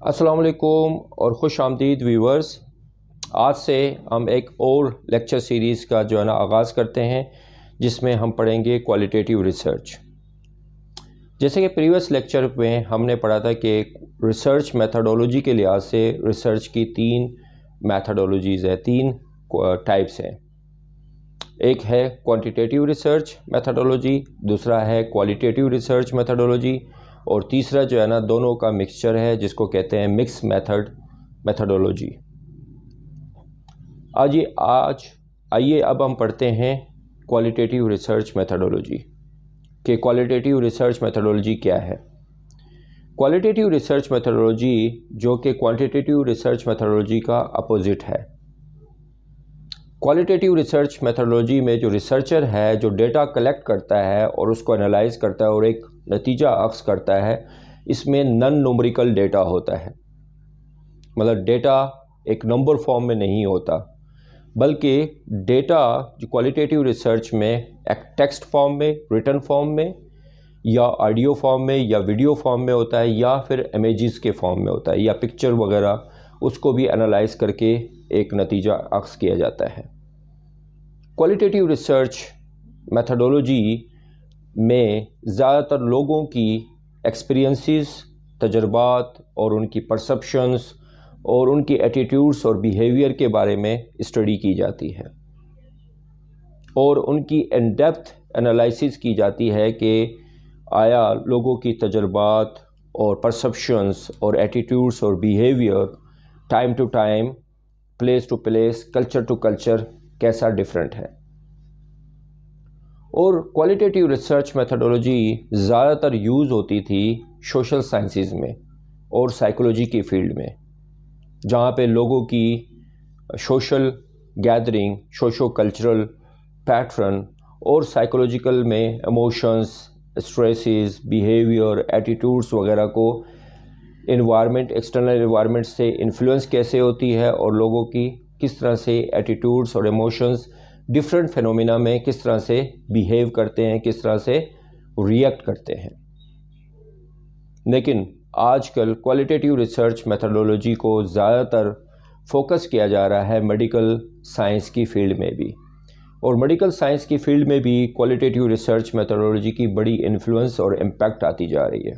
السلام علیکم اور خوش آمدید ویورز. آج سے ہم ایک اور لیکچر سیریز کا آغاز کرتے ہیں جس میں ہم پڑھیں گے کوالٹیٹیو ریسرچ. جیسے کہ پریویس لیکچر میں ہم نے پڑھا تھا کہ ریسرچ میتھڈولوجی کے لحاظ سے ریسرچ کی تین میتھڈولوجیز ہیں، تین ٹائپس ہیں. ایک ہے کوانٹیٹیو ریسرچ میتھڈولوجی، دوسرا ہے کوالٹیٹیو ریسرچ میتھڈولوجی، اور تیسرا دونوں کا مکسچر ہے جس کو کہتے ہیں مکس میتھڈولوجی. آئیے اب ہم پڑھتے ہیں کوالٹیٹیو ریسرچ میتھڈولوجی کہ کوالٹیٹیو ریسرچ میتھڈولوجی کیا ہے. کوالٹیٹیو ریسرچ میتھڈولوجی جو کہ کوانٹیٹیو ریسرچ میتھڈولوجی کا اپوزٹ ہے. کوالٹیٹیو ریسرچ میتھڈولوجی میں جو ریسرچر ہے جو ڈیٹا کلیکٹ کرتا ہے اور اس کو انالائز کرتا ہے اور ایک نتیجہ اخذ کرتا ہے، اس میں نن نومریکل ڈیٹا ہوتا ہے. مطلب ڈیٹا ایک نمبر فارم میں نہیں ہوتا، بلکہ ڈیٹا جو کوالٹیٹیو ریسرچ میں ایک ٹیکسٹ فارم میں، ریٹن فارم میں، یا آڈیو فارم میں، یا ویڈیو فارم میں ہوتا ہے، یا پھر امیجز کے فارم میں ہوتا ہے، یا پکچر وغیرہ، اس کو بھی انالائز کر کے ایک نتیجہ اخذ کیا جاتا ہے. کوالٹیٹیو ریسرچ میتھڈولوجی میں زیادہ تر لوگوں کی ایکسپیرینسز، تجربات اور ان کی پرسپشنز اور ان کی ایٹیٹیوڈز اور بیہیویئر کے بارے میں اسٹڈی کی جاتی ہے، اور ان کی ان ڈیپتھ انالائسس کی جاتی ہے کہ آیا لوگوں کی تجربات اور پرسپشنز اور ایٹیٹیوڈز اور behaviour time to time, place to place, culture to culture کیسا ڈیفرنٹ ہے. اور کوالٹیٹیو ریسرچ میتھڈولوجی زیادہ تر یوز ہوتی تھی سوشل سائنسز میں اور سائیکولوجی کی فیلڈ میں، جہاں پہ لوگوں کی social gathering, socio cultural pattern اور سائیکولوجیکل میں ایموشنز، اسٹریسز، بیہیویئر، ایٹیٹیوڈز وغیرہ کو انوائرمنٹ، ایکسٹرنل انوائرمنٹ سے انفلوئنس کیسے ہوتی ہے، اور لوگوں کی کس طرح سے ایٹیٹیوڈز اور ایموشنز ڈفرینٹ فینومینا میں کس طرح سے بیہیو کرتے ہیں، کس طرح سے ریئیکٹ کرتے ہیں. لیکن آج کل کوالٹیٹیو ریسرچ میتھڈولوجی کو زیادہ تر فوکس کیا جا رہا ہے میڈیکل سائنس کی فیلڈ میں بھی، اور میڈیکل سائنس کی فیلڈ میں بھی کوالٹیٹیو ریسرچ میتھڈولوجی کی بڑی انفلوئنس اور امپیکٹ آتی جا رہی ہے.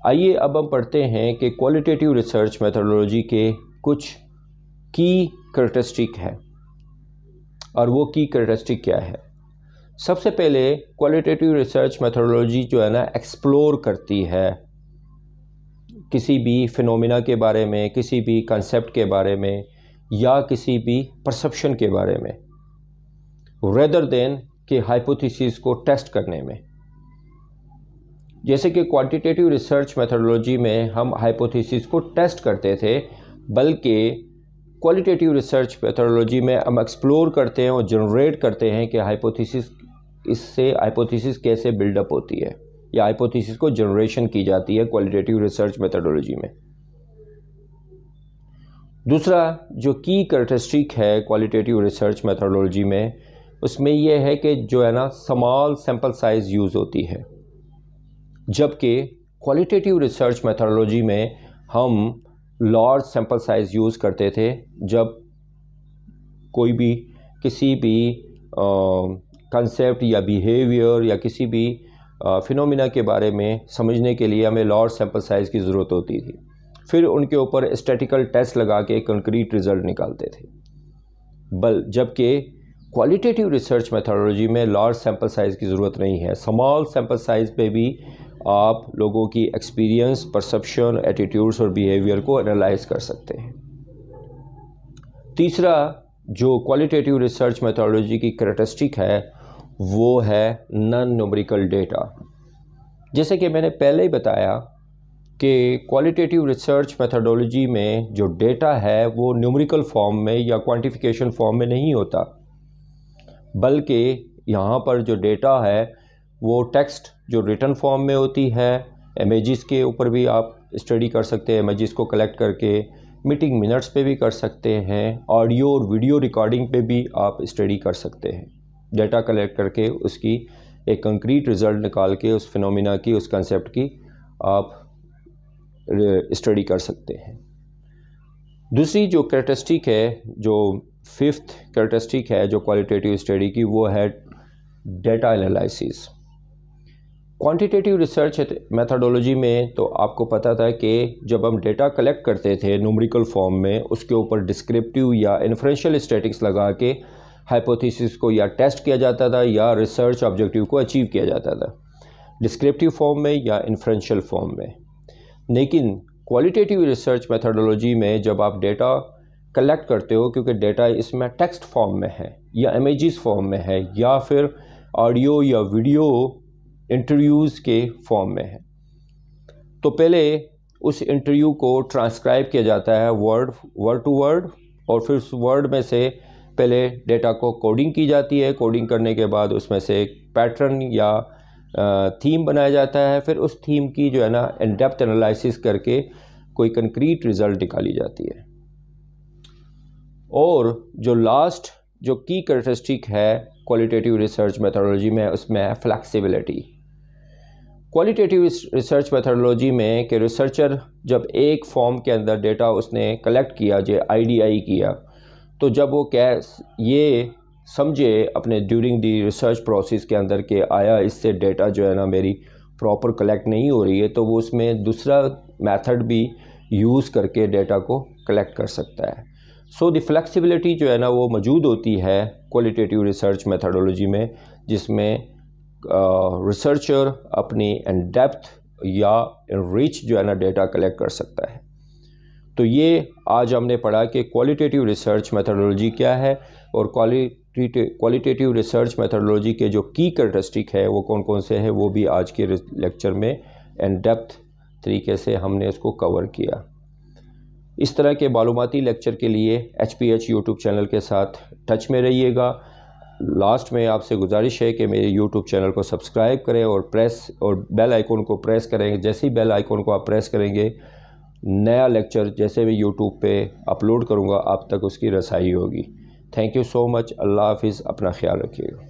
آئیے اب ہم پڑھتے ہیں کہ کوالٹیٹیو ریسرچ میتھڈولوجی کے کچھ کی کریکٹرسٹک ہے، اور وہ کی کریکٹرسٹک کیا ہے. سب سے پہلے کوالٹیٹیو ریسرچ میتھڈولوجی ایکسپلور کرتی ہے کسی بھی فینومینا کے بارے میں، کسی بھی کنسیپٹ کے بارے میں، یا کسی بھی پرسپشن کے بارے میں، ریدر دین کہ ہائپوتھیسس کو ٹیسٹ کرنے میں. جیسے کہ کوانٹیٹیو ریسرچ میتھڈولوجی میں ہم ہائپوتھیسس کو ٹیسٹ کرتے تھے، بلکہ کوالٹیٹیو ریسرچ میتھڈولوجی میں ہم ایکسپلور کرتے ہیں اور جنریٹ کرتے ہیں کہ ہائپوتھیسس کیسے بلڈ اپ ہوتی ہے، یا ہائپوتھیسس کو جنریشن کی جاتی ہے کوالٹیٹیو ریسرچ میتھڈولوجی میں. دوسرا جو کی کریکٹرسٹک ہے کوالٹیٹیو ریسرچ میتھڈولوجی میں، اس میں یہ ہے کہ سمال سیمپل سائز یوز ہوتی ہے، جبکہ کوالٹیٹیو ریسرچ میتھڈولوجی میں ہم لارج سیمپل سائز یوز کرتے تھے جب کوئی بھی کسی بھی کنسیپٹ یا بیہیویئر یا کسی بھی فینومینا کے بارے میں سمجھنے کے لیے ہمیں لارج سیمپل سائز کی ضرورت ہوتی تھی. پھر ان کے اوپر اسٹیٹیکل ٹیسٹ لگا کے کنکریٹ رزلٹ نکالتے تھے. جبکہ کوالٹیٹیو ریسرچ میتھڈولوجی میں لارج سیمپل سائز کی ضرورت نہیں ہے، سمال سیمپل سائز پہ بھی آپ لوگوں کی ایکسپیرینس، پرسپشن، ایٹیٹیوڈز اور بیہیویئر کو انالائز کر سکتے ہیں. تیسرا جو کوالٹیٹیو ریسرچ میتھڈولوجی کی کریکٹرسٹک ہے وہ ہے نن نیومریکل ڈیٹا. جیسے کہ میں نے پہلے ہی بتایا کہ کوالٹیٹیو ریسرچ میتھڈولوجی میں جو ڈیٹا ہے وہ نیومریکل فارم میں یا کوانٹیفیکیشن فارم میں نہیں ہوتا، بلکہ یہاں پر جو ڈیٹا ہے وہ ٹیکسٹ جو ریٹن فارم میں ہوتی ہے، امیجز کے اوپر بھی آپ اسٹڈی کر سکتے ہیں، امیجز کو کلیکٹ کر کے میٹنگ منٹس پہ بھی کر سکتے ہیں، آڈیو اور ویڈیو ریکارڈنگ پہ بھی آپ اسٹڈی کر سکتے ہیں. ڈیٹا کلیکٹ کر کے اس کی ایک کنکریٹ رزلٹ نکال کے اس فینومینا کی، اس کنسیپٹ کی آپ اسٹڈی کر سکتے ہیں۔ دوسری جو کریکٹرسٹک ہے، جو 5th کریکٹرسٹک ہے جو کوالٹیٹیو اسٹڈی کی، وہ ہے data analysis. Quantitative research methodology میں تو آپ کو پتہ تھا کہ جب ہم ڈیٹا کلیکٹ کرتے تھے نومریکل فارم میں، اس کے اوپر ڈسکرپٹیو یا انفرینشیل اسٹیٹکس لگا کے ہائپوتھیسس کو یا ٹیسٹ کیا جاتا تھا یا ریسرچ آبجیکٹیو کو اچیو کیا جاتا تھا، ڈسکرپٹیو فارم میں یا انفرینشیل فارم میں۔ لیکن کوالٹیٹیو ریسرچ میتھڈولوجی میں جب آپ ڈیٹا کلیکٹ کرتے ہو، کیونکہ ڈیٹا اس میں ٹیکسٹ فارم میں ہے یا امیجز فارم میں ہے یا پھر آڈیو یا ویڈیو انٹرویوز کے فارم میں ہے، تو پہلے اس انٹرویو کو ٹرانسکرائب کیا جاتا ہے ورڈ ٹو ورڈ، اور پھر اس ورڈ میں سے پہلے ڈیٹا کو کوڈنگ کی جاتی ہے، کوڈنگ کرنے کے بعد اس میں سے ایک پیٹرن یا تھیم بنایا جاتا ہے، پھر اس تھیم کی جو ہے نا ان ڈیپتھ انالائسس کر کے کوئی کنکریٹ رزلٹ نکالی جاتی ہے۔ اور جو لاسٹ جو کی کریکٹرسٹک ہے کوالٹیٹیو ریسرچ میتھڈولوجی میں، اس میں ہے فلیکسیبلٹی۔ کوالٹیٹیو ریسرچ میتھڈولوجی میں کہ ریسرچر جب ایک فارم کے اندر ڈیٹا اس نے کلیکٹ کیا، جو IDI کیا، تو جب وہ یہ سمجھے اپنے ڈیورنگ دی ریسرچ پروسیس کے اندر کہ آیا اس سے ڈیٹا جو ہے نا میری پراپر کلیکٹ نہیں ہو رہی ہے، تو وہ اس میں دوسرا میتھڈ بھی یوز کر کے ڈیٹا کو کلیکٹ کر سکتا ہے۔ سو دی فلیکسیبلٹی جو ہے نا وہ موجود ہوتی ہے کوالٹیٹیو ریسرچ میتھڈولوجی میں، جس میں ریسرچر اپنی ان ڈیپتھ یا ان ریچ جو ہے نا ڈیٹا کلیکٹ کر سکتا ہے۔ تو یہ آج ہم نے پڑھا کہ کوالٹیٹیو ریسرچ میتھڈولوجی کیا ہے، اور کوالٹیٹیو ریسرچ میتھڈولوجی کے جو کی کریکٹرسٹک ہے وہ کون کون سے ہیں، وہ بھی آج کے لیکچر میں ان ڈیپتھ طریقے سے ہم نے اس کو کور کیا۔ اس طرح کے معلوماتی لیکچر کے لیے HPH یوٹیوب چینل کے ساتھ ٹچ میں رہیے گا۔ لاسٹ میں آپ سے گزارش ہے کہ میرے یوٹیوب چینل کو سبسکرائب کریں اور بیل آئیکن کو پریس کریں۔ جیسے ہی بیل آئیکن کو آپ پریس کریں گے، نیا لیکچر جیسے بھی یوٹیوب پہ اپلوڈ کروں گا آپ تک اس کی رسائی ہوگی۔ تھینک یو سو مچ۔ اللہ حافظ، اپنا خیال رکھیے گا۔